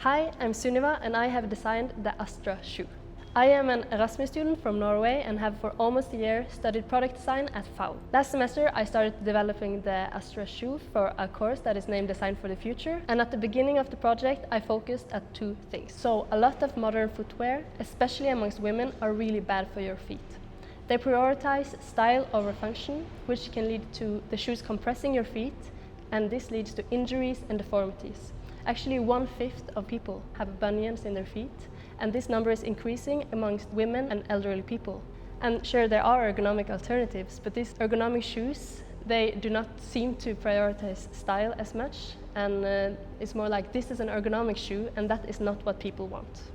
Hi, I'm Sunniva and I have designed the ASTRA shoe. I am an Erasmus student from Norway and have for almost a year studied product design at Faculdade. Last semester I started developing the ASTRA shoe for a course that is named Design for the Future, and at the beginning of the project I focused at two things. So a lot of modern footwear, especially amongst women, are really bad for your feet. They prioritize style over function, which can lead to the shoes compressing your feet, and this leads to injuries and deformities. Actually, 1/5 of people have bunions in their feet, and this number is increasing amongst women and elderly people. And sure, there are ergonomic alternatives, but these ergonomic shoes, they do not seem to prioritize style as much, and it's more like this is an ergonomic shoe, and that is not what people want.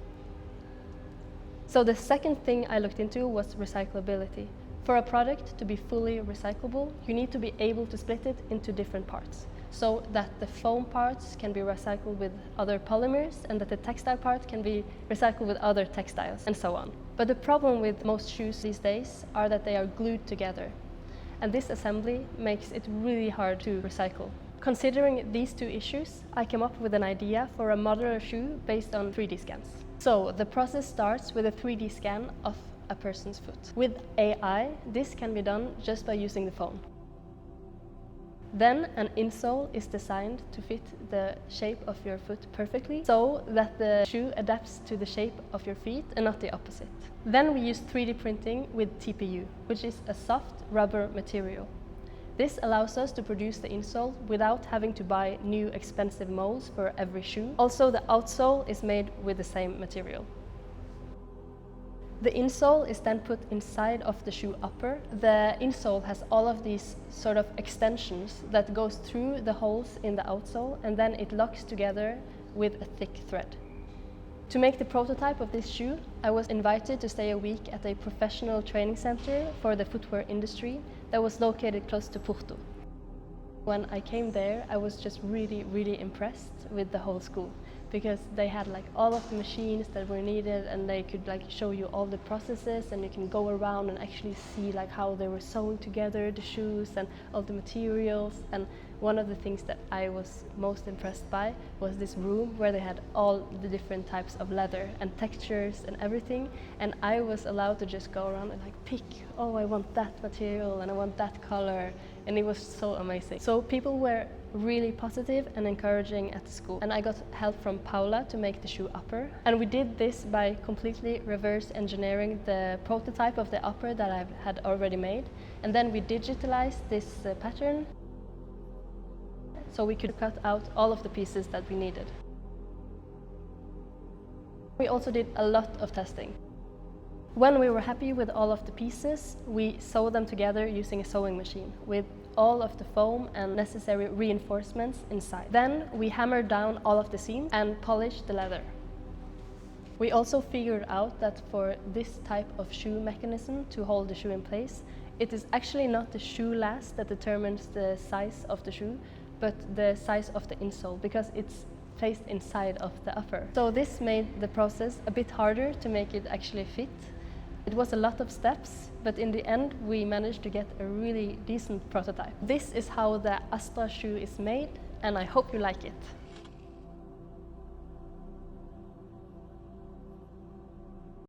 So the second thing I looked into was recyclability. For a product to be fully recyclable, you need to be able to split it into different parts, so that the foam parts can be recycled with other polymers and that the textile part can be recycled with other textiles and so on. But the problem with most shoes these days are that they are glued together, and this assembly makes it really hard to recycle. Considering these two issues, I came up with an idea for a modular shoe based on 3D scans. So the process starts with a 3D scan of a person's foot. With AI, this can be done just by using the phone. Then an insole is designed to fit the shape of your foot perfectly, so that the shoe adapts to the shape of your feet and not the opposite. Then we use 3D printing with TPU, which is a soft rubber material. This allows us to produce the insole without having to buy new expensive molds for every shoe. Also, the outsole is made with the same material. The insole is then put inside of the shoe upper. The insole has all of these sort of extensions that goes through the holes in the outsole, and then it locks together with a thick thread. To make the prototype of this shoe, I was invited to stay a week at a professional training center for the footwear industry that was located close to Porto. When I came there, I was just really impressed with the whole school, because they had like all of the machines that were needed, and they could like show you all the processes, and you can go around and actually see like how they were sewing together the shoes and all the materials. And one of the things that I was most impressed by was this room where they had all the different types of leather and textures and everything, and I was allowed to just go around and like pick, oh, I want that material and I want that color, and it was so amazing. So people were really positive and encouraging at the school, and I got help from Paula to make the shoe upper, and we did this by completely reverse engineering the prototype of the upper that I had already made, and then we digitalized this pattern so we could cut out all of the pieces that we needed. We also did a lot of testing. When we were happy with all of the pieces, we sewed them together using a sewing machine with all of the foam and necessary reinforcements inside. Then we hammered down all of the seams and polished the leather. We also figured out that for this type of shoe mechanism to hold the shoe in place, it is actually not the shoe last that determines the size of the shoe, but the size of the insole, because it's placed inside of the upper. So this made the process a bit harder to make it actually fit. It was a lot of steps, but in the end we managed to get a really decent prototype. This is how the ASTRA shoe is made, and I hope you like it.